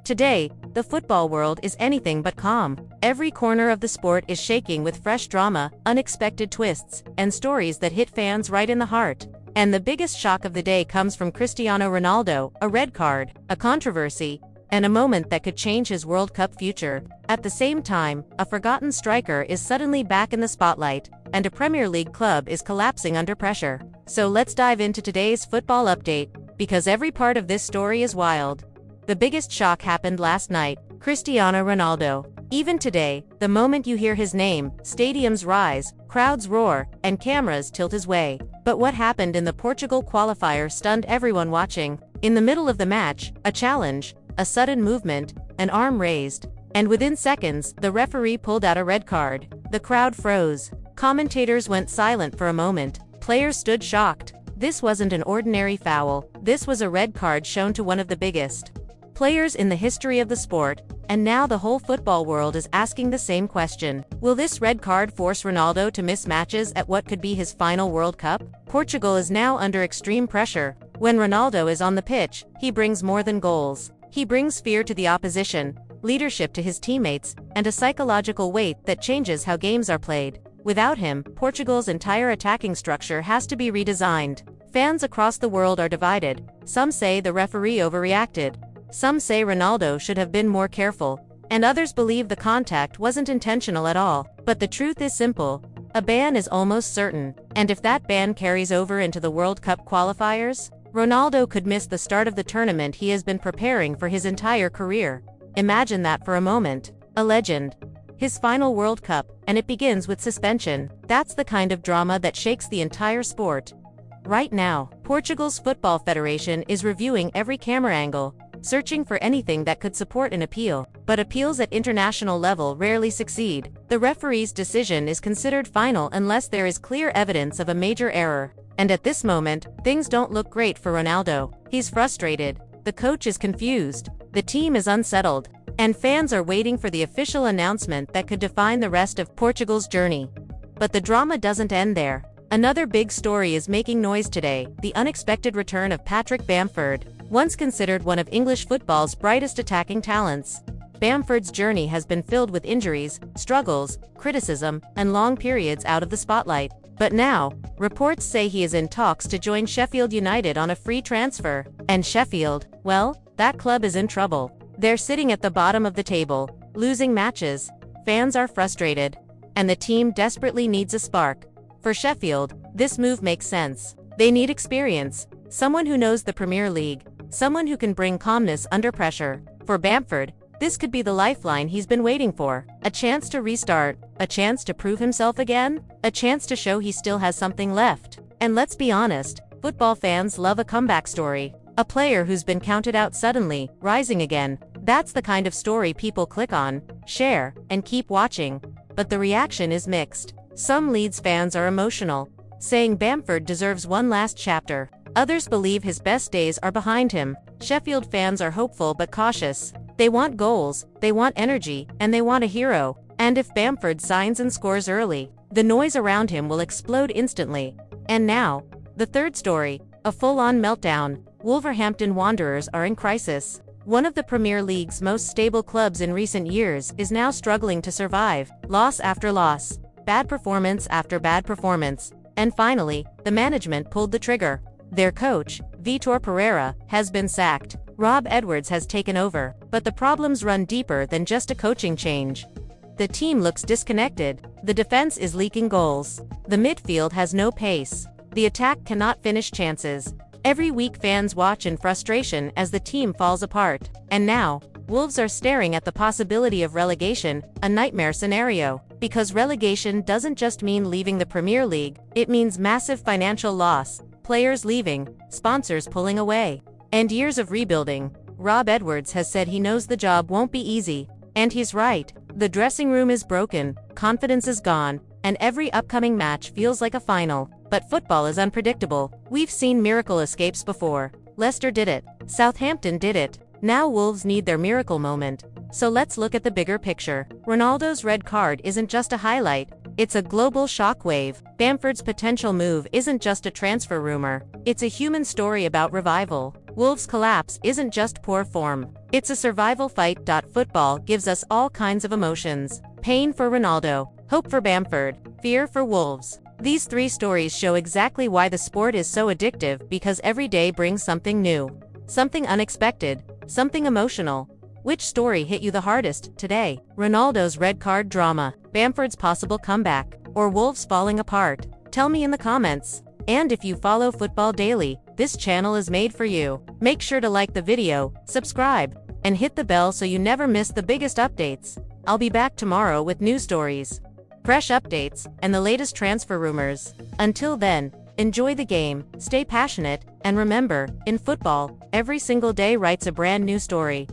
Today, the football world is anything but calm. Every corner of the sport is shaking with fresh drama, unexpected twists, and stories that hit fans right in the heart. And the biggest shock of the day comes from Cristiano Ronaldo, a red card, a controversy, and a moment that could change his World Cup future. At the same time, a forgotten striker is suddenly back in the spotlight, and a Premier League club is collapsing under pressure. So let's dive into today's football update, because every part of this story is wild. The biggest shock happened last night. Cristiano Ronaldo. Even today, the moment you hear his name, stadiums rise, crowds roar, and cameras tilt his way. But what happened in the Portugal qualifier stunned everyone watching. In the middle of the match, a challenge, a sudden movement, an arm raised, and within seconds, the referee pulled out a red card. The crowd froze. Commentators went silent for a moment. Players stood shocked. This wasn't an ordinary foul. This was a red card shown to one of the biggest players in the history of the sport, and now the whole football world is asking the same question. Will this red card force Ronaldo to miss matches at what could be his final World Cup? Portugal is now under extreme pressure. When Ronaldo is on the pitch, he brings more than goals. He brings fear to the opposition, leadership to his teammates, and a psychological weight that changes how games are played. Without him, Portugal's entire attacking structure has to be redesigned. Fans across the world are divided. Some say the referee overreacted. Some say Ronaldo should have been more careful, and others believe the contact wasn't intentional at all. But the truth is simple. A ban is almost certain, and if that ban carries over into the World Cup qualifiers, Ronaldo could miss the start of the tournament he has been preparing for his entire career. Imagine that for a moment. A legend. His final World Cup, and it begins with suspension. That's the kind of drama that shakes the entire sport. Right now, Portugal's Football Federation is reviewing every camera angle, searching for anything that could support an appeal. But appeals at international level rarely succeed. The referee's decision is considered final unless there is clear evidence of a major error. And at this moment, things don't look great for Ronaldo. He's frustrated, the coach is confused, the team is unsettled, and fans are waiting for the official announcement that could define the rest of Portugal's journey. But the drama doesn't end there. Another big story is making noise today: the unexpected return of Patrick Bamford, once considered one of English football's brightest attacking talents. Bamford's journey has been filled with injuries, struggles, criticism, and long periods out of the spotlight. But now, reports say he is in talks to join Sheffield United on a free transfer. And Sheffield, well, that club is in trouble. They're sitting at the bottom of the table, losing matches. Fans are frustrated, and the team desperately needs a spark. For Sheffield, this move makes sense. They need experience, someone who knows the Premier League, someone who can bring calmness under pressure. For Bamford, this could be the lifeline he's been waiting for. A chance to restart, a chance to prove himself again, a chance to show he still has something left. And let's be honest, football fans love a comeback story. A player who's been counted out suddenly, rising again. That's the kind of story people click on, share, and keep watching. But the reaction is mixed. Some Leeds fans are emotional, saying Bamford deserves one last chapter. Others believe his best days are behind him. Sheffield fans are hopeful but cautious. They want goals, they want energy, and they want a hero. And if Bamford signs and scores early, the noise around him will explode instantly. And now, the third story, a full-on meltdown. Wolverhampton Wanderers are in crisis. One of the Premier League's most stable clubs in recent years is now struggling to survive. Loss after loss, bad performance after bad performance. And finally, the management pulled the trigger. Their coach, Vitor Pereira, has been sacked. Rob Edwards has taken over, but the problems run deeper than just a coaching change. The team looks disconnected. The defense is leaking goals. The midfield has no pace. The attack cannot finish chances. Every week fans watch in frustration as the team falls apart. And now, Wolves are staring at the possibility of relegation, a nightmare scenario. Because relegation doesn't just mean leaving the Premier League, it means massive financial loss, players leaving, sponsors pulling away, and years of rebuilding. Rob Edwards has said he knows the job won't be easy. And he's right. The dressing room is broken, confidence is gone, and every upcoming match feels like a final. But football is unpredictable. We've seen miracle escapes before. Leicester did it. Southampton did it. Now Wolves need their miracle moment. So let's look at the bigger picture. Ronaldo's red card isn't just a highlight. It's a global shockwave. Bamford's potential move isn't just a transfer rumor. It's a human story about revival. Wolves' collapse isn't just poor form. It's a survival fight. Football gives us all kinds of emotions. Pain for Ronaldo, hope for Bamford, fear for Wolves. These three stories show exactly why the sport is so addictive, because every day brings something new. Something unexpected, something emotional. Which story hit you the hardest today? Ronaldo's red card drama, Bamford's possible comeback, or Wolves falling apart? Tell me in the comments. And if you follow Football Daily, this channel is made for you. Make sure to like the video, subscribe, and hit the bell so you never miss the biggest updates. I'll be back tomorrow with new stories, fresh updates, and the latest transfer rumors. Until then, enjoy the game, stay passionate, and remember, in football, every single day writes a brand new story.